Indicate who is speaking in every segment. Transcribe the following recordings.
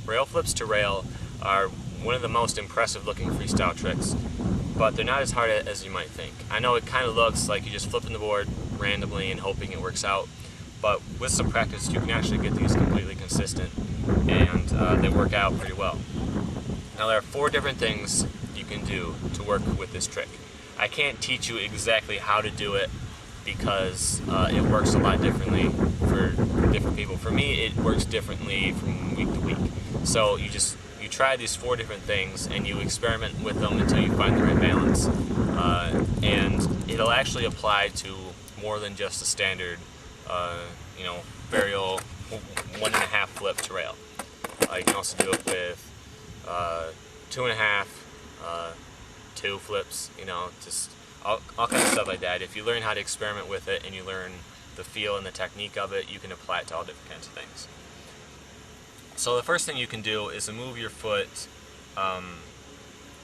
Speaker 1: Rail flips to rail are one of the most impressive looking freestyle tricks, but they're not as hard as you might think. I know it kind of looks like you're just flipping the board randomly and hoping it works out, but with some practice you can actually get these completely consistent, and they work out pretty well. Now there are 4 different things you can do to work with this trick. I can't teach you exactly how to do it because it works a lot differently for different people. For me, it works differently from week to week. So you try these 4 different things and you experiment with them until you find the right balance. And it'll actually apply to more than just a standard, varial 1.5 flip to rail. You can also do it with 2.5, 2 flips, just all kinds of stuff like that. If you learn how to experiment with it and you learn the feel and the technique of it, you can apply it to all different kinds of things. So the first thing you can do is to move your foot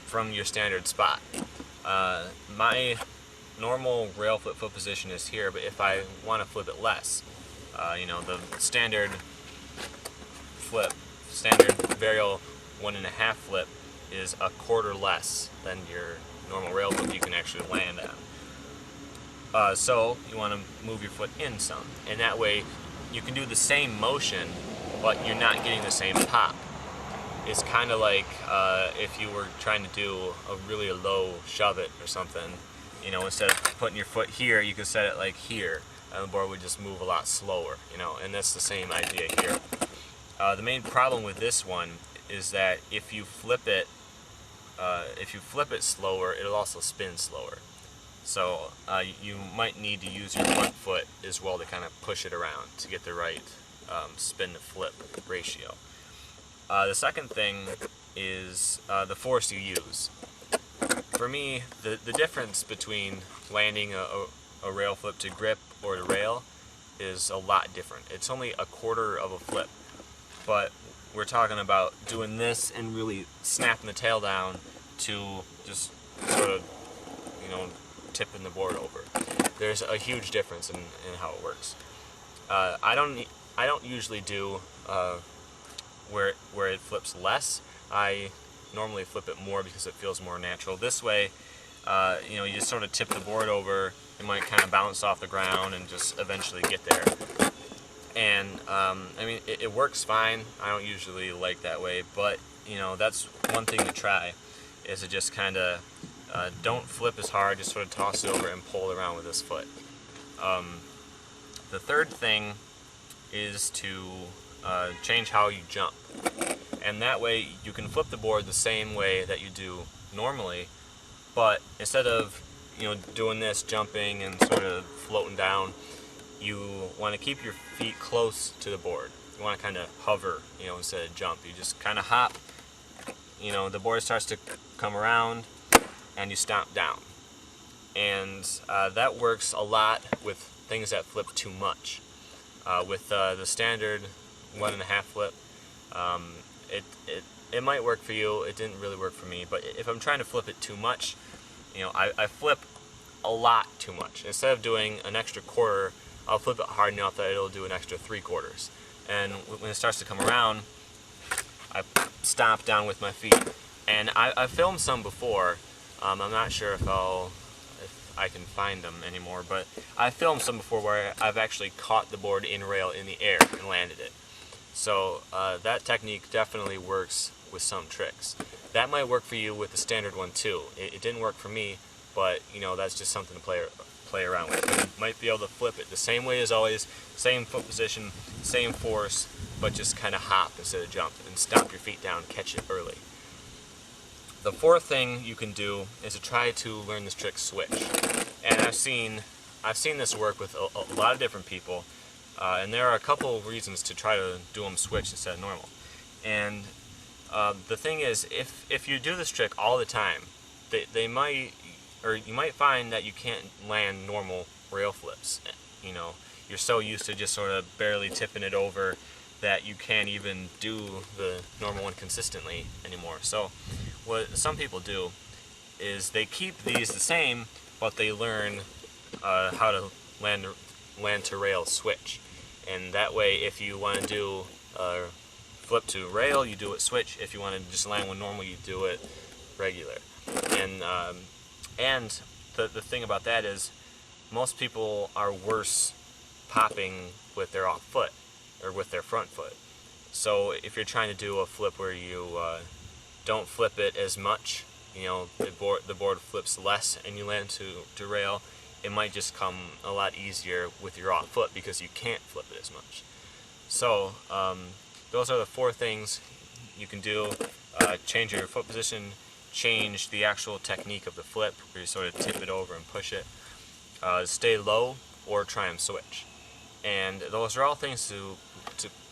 Speaker 1: from your standard spot. My normal rail flip foot position is here, but if I want to flip it less, the standard varial 1.5 flip is a quarter less than your normal rail flip you can actually land at. So you want to move your foot in some, and that way you can do the same motion, but you're not getting the same pop. It's kind of like if you were trying to do a really low shove it or something, instead of putting your foot here, you could set it like here, and the board would just move a lot slower, and that's the same idea here. The main problem with this one is that if you flip it slower, it'll also spin slower. So you might need to use your front foot as well to kind of push it around to get the right spin to flip ratio. The second thing is the force you use. For me, the difference between landing a rail flip to grip or to rail is a lot different. It's only a quarter of a flip, but we're talking about doing this and really snapping the tail down to just sort of, tipping the board over. There's a huge difference in how it works. I don't usually do where it flips less. I normally flip it more because it feels more natural. This way, you just sort of tip the board over. It might kind of bounce off the ground and just eventually get there. And it works fine. I don't usually like that way, but that's one thing to try, is to just kind of don't flip as hard, just sort of toss it over and pull it around with this foot. The third thing is to change how you jump, and that way you can flip the board the same way that you do normally, but instead of doing this, jumping and sort of floating down, you want to keep your feet close to the board. You want to kind of hover, instead of jump. You just kind of hop, the board starts to come around and you stomp down. And that works a lot with things that flip too much. With the standard 1.5 flip, it might work for you. It didn't really work for me, but if I'm trying to flip it too much, I flip a lot too much. Instead of doing an extra quarter, I'll flip it hard enough that it'll do an extra 3/4. And when it starts to come around, I stomp down with my feet. And I've filmed some before. I'm not sure if I can find them anymore, but I filmed some before where I've actually caught the board in rail in the air and landed it. So that technique definitely works with some tricks. That might work for you with the standard one too. It didn't work for me, but that's just something to play around with. You might be able to flip it the same way as always, same foot position, same force, but just kind of hop instead of jump, and stomp your feet down, catch it early. The fourth thing you can do is to try to learn this trick switch. And I've seen this work with a lot of different people, and there are a couple of reasons to try to do them switch instead of normal. And the thing is, if you do this trick all the time, you might find that you can't land normal rail flips. You're so used to just sort of barely tipping it over that you can't even do the normal one consistently anymore. So what some people do is they keep these the same, but they learn how to land to rail switch. And that way, if you want to do flip to rail, you do it switch. If you want to just land one normal, you do it regular. And the thing about that is most people are worse popping with their off foot or with their front foot. So if you're trying to do a flip where you don't flip it as much, you know, the board flips less and you land to rail, it might just come a lot easier with your off foot because you can't flip it as much. So those are the 4 things you can do. Change your foot position, change the actual technique of the flip where you sort of tip it over and push it, stay low, or try and switch. And those are all things to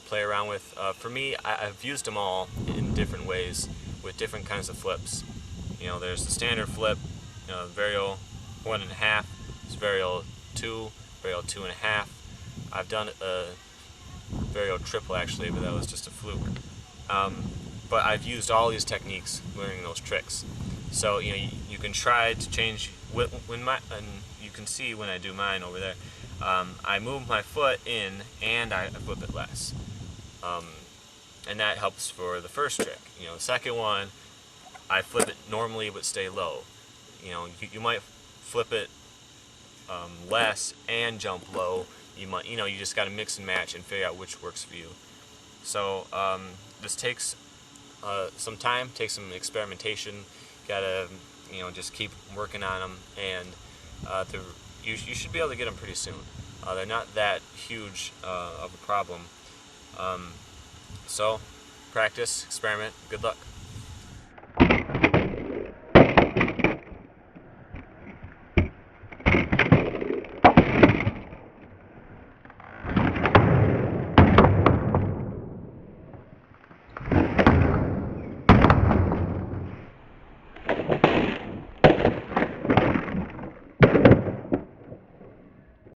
Speaker 1: play around with. For me, I've used them all in different ways with different kinds of flips. You know, there's the standard flip, you know, varial 1.5, there's varial 2, varial 2.5. I've done a varial triple actually, but that was just a fluke. But I've used all these techniques learning those tricks. So you know, you can try to change and you can see when I do mine over there. I move my foot in and I flip it less, and that helps for the first trick. You know, the second one, I flip it normally but stay low. You know, you might flip it less and jump low. You might, you know, you just got to mix and match and figure out which works for you. So this takes some time, takes some experimentation. Gotta, you know, just keep working on them, and you should be able to get them pretty soon. They're not that huge of a problem. So practice, experiment. Good luck.